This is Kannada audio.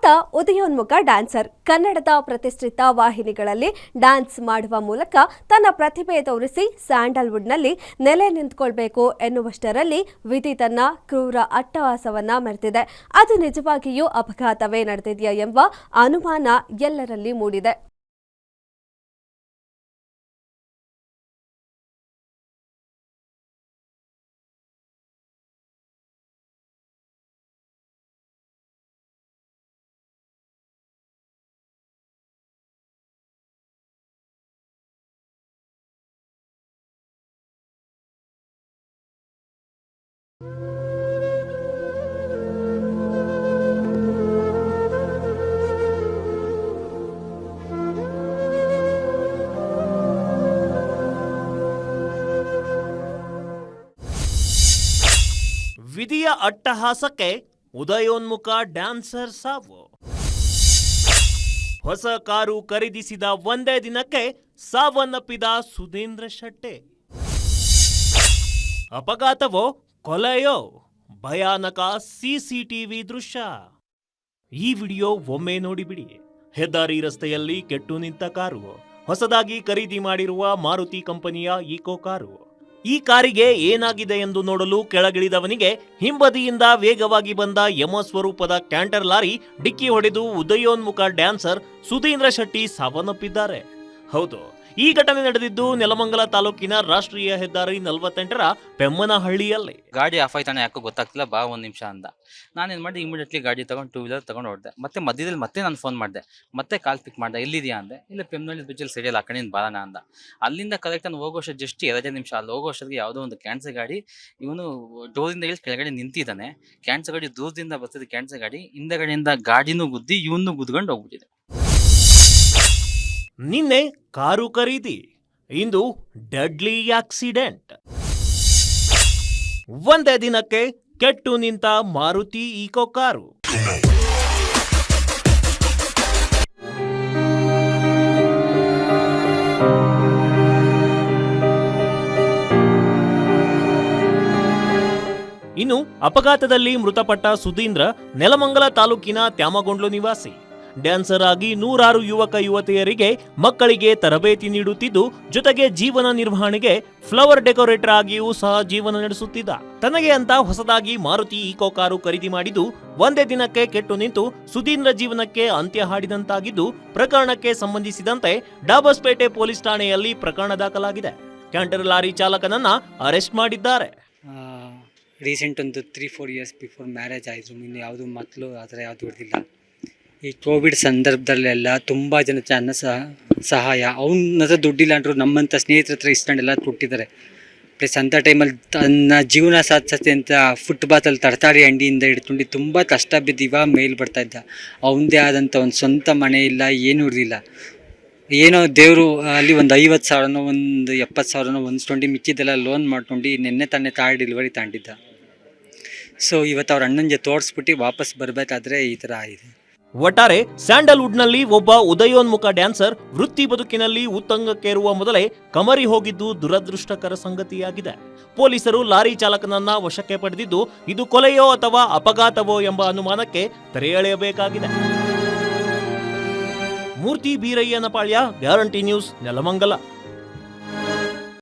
ಆತ ಉದಯೋನ್ಮುಖ ಡ್ಯಾನ್ಸರ್. ಕನ್ನಡದ ಪ್ರತಿಷ್ಠಿತ ವಾಹಿನಿಗಳಲ್ಲಿ ಡ್ಯಾನ್ಸ್ ಮಾಡುವ ಮೂಲಕ ತನ್ನ ಪ್ರತಿಭೆ ತೋರಿಸಿ ಸ್ಯಾಂಡಲ್ವುಡ್ನಲ್ಲಿ ನೆಲೆ ನಿಂತುಕೊಳ್ಬೇಕು ಎನ್ನುವಷ್ಟರಲ್ಲಿ ವಿಧಿ ತನ್ನ ಕ್ರೂರ ಅಟ್ಟಹಾಸವನ್ನ ಮೆರೆದಿದೆ. ಅದು ನಿಜವಾಗಿಯೂ ಅಪಘಾತವೇ ನಡೆದಿದೆಯಾ ಎಂಬ ಅನುಮಾನ ಎಲ್ಲರಲ್ಲಿ ಮೂಡಿದೆ. ವಿಧಿಯ ಅಟ್ಟಹಾಸಕ್ಕೆ ಉದಯೋನ್ಮುಖ ಡ್ಯಾನ್ಸರ್ ಸಾವು. ಹೊಸ ಕಾರು ಖರೀದಿಸಿದ ಒಂದೇ ದಿನಕ್ಕೆ ಸಾವನ್ನಪ್ಪಿದ ಸುಧೀಂದ್ರ ಶೆಟ್ಟಿ. ಅಪಘಾತವೋ ಕೊಲೆಯೋ? ಭಯಾನಕ ಸಿಸಿಟಿವಿ ದೃಶ್ಯ. ಈ ವಿಡಿಯೋ ಒಮ್ಮೆ ನೋಡಿಬಿಡಿ. ಹೆದ್ದಾರಿ ರಸ್ತೆಯಲ್ಲಿ ಕೆಟ್ಟು ನಿಂತ ಕಾರು. ಹೊಸದಾಗಿ ಖರೀದಿ ಮಾಡಿರುವ ಮಾರುತಿ ಕಂಪನಿಯ ಈಕೋ ಕಾರು. ಈ ಕಾರಿಗೆ ಏನಾಗಿದೆ ಎಂದು ನೋಡಲು ಕೆಳಗಿಳಿದವನಿಗೆ ಹಿಂಬದಿಯಿಂದ ವೇಗವಾಗಿ ಬಂದ ಯಮ ಸ್ವರೂಪದ ಕ್ಯಾಂಟರ್ ಲಾರಿ ಡಿಕ್ಕಿ ಹೊಡೆದು ಉದಯೋನ್ಮುಖ ಡ್ಯಾನ್ಸರ್ ಸುಧೀಂದ್ರ ಶೆಟ್ಟಿ ಸಾವನ್ನಪ್ಪಿದ್ದಾರೆ. ಹೌದು, ಈ ಘಟನೆ ನಡೆದಿದ್ದು ನೆಲಮಂಗಲ ತಾಲೂಕಿನ ರಾಷ್ಟ್ರೀಯ ಹೆದ್ದಾರಿ 48ರ ಪೆಮ್ಮನಹಳ್ಳಿಯಲ್ಲಿ. ಗಾಡಿ ಆಫ್ ಆಯ್ತಾನೆ ಯಾಕೋ ಗೊತ್ತಾಗ್ತಿಲ್ಲ, ಬಾ ಒಂದ್ ನಿಮಿಷ ಅಂದ. ನಾನೇನ್ ಮಾಡಿದೆ, ಇಮಿಡಿಯೇಟ್ಲಿ ಗಾಡಿ ತಗೊಂಡು 2 ವೀಲರ್ ತಗೊಂಡು ಹೊರಡೆ. ಮತ್ತೆ ಮಧ್ಯದಲ್ಲಿ ಮತ್ತೆ ನಾನು ಫೋನ್ ಮಾಡಿದೆ, ಮತ್ತೆ ಕಾಲ್ ಪಿಕ್ ಮಾಡ್ದೆ, ಎಲ್ಲಿದ್ಯಾ ಅಂದೆ. ಇಲ್ಲ ಪೆಮ್ಮನಹಳ್ಳಿ ಬ್ರಿಡ್ಜಲ್ಲಿ ಸೈಡಲ್ಲಿ ಆ ಕಡೆಯಿಂದ ಬಾರಣ ಅಂದ. ಅಲ್ಲಿಂದ ಕರೆಕ್ಟ್ ನಾನು ಹೋಗೋಷ್ಟು ಜಸ್ಟ್ 2 ನಿಮಿಷ. ಅಲ್ಲಿ ಹೋಗೋಷ್ಟೊತ್ತಿಗೆ ಯಾವುದೋ ಒಂದು ಕ್ಯಾನ್ಸರ್ ಗಾಡಿ ಇವನು ಡೋರಿಂದ ಇಳಿದು ಕೆಳಗಡೆ ನಿಂತಿದ್ದಾನೆ. ಕ್ಯಾನ್ಸರ್ ಗಾಡಿ ದೂರದಿಂದ ಬರ್ತಿದ್ದ ಕ್ಯಾನ್ಸರ್ ಗಾಡಿ ಹಿಂದಗಡೆಯಿಂದ ಗಾಡಿನೂ ಗುದ್ದಿ ಇವನು ಗುದ್ಕೊಂಡು ಹೋಗ್ಬಿಟ್ಟಿದೆ. ನಿನ್ನೆ ಕಾರು ಖರೀದಿ, ಇಂದು ಡೆಡ್ಲಿ ಆಕ್ಸಿಡೆಂಟ್. ಒಂದೇ ದಿನಕ್ಕೆ ಕೆಟ್ಟು ನಿಂತ ಮಾರುತಿ ಈಕೋ ಕಾರು. ಇನ್ನು ಅಪಘಾತದಲ್ಲಿ ಮೃತಪಟ್ಟ ಸುಧೀಂದ್ರ ನೆಲಮಂಗಲ ತಾಲೂಕಿನ ತ್ಯಾಮಗೊಂಡ್ಲು ನಿವಾಸಿ. ಡ್ಯಾನ್ಸರ್ ಆಗಿ 100 ಯುವಕ ಯುವತಿಯರಿಗೆ ಮಕ್ಕಳಿಗೆ ತರಬೇತಿ ನೀಡುತ್ತಿದ್ದು, ಜೊತೆಗೆ ಜೀವನ ನಿರ್ವಹಣೆಗೆ ಫ್ಲವರ್ ಡೆಕೋರೇಟರ್ ಆಗಿಯೂ ಸಹ ಜೀವನ ನಡೆಸುತ್ತಿದ್ದ. ತನಗೆ ಅಂತ ಹೊಸದಾಗಿ ಮಾರುತಿ ಈಕೋ ಕಾರು ಖರೀದಿ ಮಾಡಿದ್ದು ಒಂದೇ ದಿನಕ್ಕೆ ಕೆಟ್ಟು ನಿಂತು ಸುಧೀಂದ್ರ ಜೀವನಕ್ಕೆ ಅಂತ್ಯ ಹಾಡಿದಂತಾಗಿದ್ದು, ಪ್ರಕರಣಕ್ಕೆ ಸಂಬಂಧಿಸಿದಂತೆ ಡಾಬಸ್ಪೇಟೆ ಪೊಲೀಸ್ ಠಾಣೆಯಲ್ಲಿ ಪ್ರಕರಣ ದಾಖಲಾಗಿದೆ. ಕ್ಯಾಂಟರ್ ಲಾರಿ ಚಾಲಕನನ್ನ ಅರೆಸ್ಟ್ ಮಾಡಿದ್ದಾರೆ. ರೀಸೆಂಟ್ ಒಂದು 3-4 ಇಯರ್ಸ್ ಬಿಫೋರ್ ಮ್ಯಾರೇಜ್ ಆಯಿತು. ಇನ್ನು ಯಾವುದು ಮಕ್ಕಳು ಆ ಥರ ಯಾವುದು ಹೊಡೆದಿಲ್ಲ. ಈ ಕೋವಿಡ್ ಸಂದರ್ಭದಲ್ಲೆಲ್ಲ ತುಂಬ ಜನ ಸಹಾಯ. ಅವನ ಹತ್ರ ದುಡ್ಡಿಲ್ಲ ಅಂದರು ನಮ್ಮಂಥ ಸ್ನೇಹಿತರ ಹತ್ರ ಇಸ್ಕೊಂಡೆಲ್ಲ ಕೊಟ್ಟಿದ್ದಾರೆ. ಪ್ಲಸ್ ಅಂಥ ಟೈಮಲ್ಲಿ ತನ್ನ ಜೀವನ ಸಾಧಿಸತ್ತೆ ಅಂತ ಫುಟ್ಪಾತಲ್ಲಿ ತರಕಾರಿ ಅಂಗಡಿಯಿಂದ ಹಿಡ್ಕೊಂಡು ತುಂಬ ಕಷ್ಟ ಬಿದ್ದಿವ ಮೇಲ್ ಬರ್ತಾಯಿದ್ದ. ಅವನದೇ ಆದಂಥ ಒಂದು ಸ್ವಂತ ಮನೆ ಇಲ್ಲ, ಏನೂ ಇರಲಿಲ್ಲ. ಏನೋ ದೇವರು ಅಲ್ಲಿ ಒಂದು 50,000ನೋ ಒಂದು 70,000ನೋ ಹೊಂದ್ಕೊಂಡು ಮಿಕ್ಕಿದ್ದೆಲ್ಲ ಲೋನ್ ಮಾಡ್ಕೊಂಡು ನಿನ್ನೆ ತಾನೇ ಕಾರ್ ಡೆಲಿವರಿ ತಗೊಂಡಿದ್ದ. ಸೊ ಇವತ್ತು ಅವ್ರ ಅಣ್ಣನ ಜೊತೆ ತೋರಿಸ್ಬಿಟ್ಟು ವಾಪಸ್ ಬರಬೇಕಾದ್ರೆ ಈ ಥರ ಆಗಿದೆ. ಒಟ್ಟಾರೆ ಸ್ಯಾಂಡಲ್ವುಡ್ನಲ್ಲಿ ಒಬ್ಬ ಉದಯೋನ್ಮುಖ ಡ್ಯಾನ್ಸರ್ ವೃತ್ತಿ ಬದುಕಿನಲ್ಲಿ ಉತ್ತುಂಗಕ್ಕೇರುವ ಮೊದಲೇ ಕಮರಿ ಹೋಗಿದ್ದು ದುರದೃಷ್ಟಕರ ಸಂಗತಿಯಾಗಿದೆ. ಪೊಲೀಸರು ಲಾರಿ ಚಾಲಕನನ್ನ ವಶಕ್ಕೆ ಪಡೆದಿದ್ದು, ಇದು ಕೊಲೆಯೋ ಅಥವಾ ಅಪಘಾತವೋ ಎಂಬ ಅನುಮಾನಕ್ಕೆ ತೆರೆ ಎಳೆಯಬೇಕಾಗಿದೆ. ಮೂರ್ತಿ ಬೀರಯ್ಯನಪಾಳ್ಯ, ಗ್ಯಾರಂಟಿ ನ್ಯೂಸ್, ನೆಲಮಂಗಲ.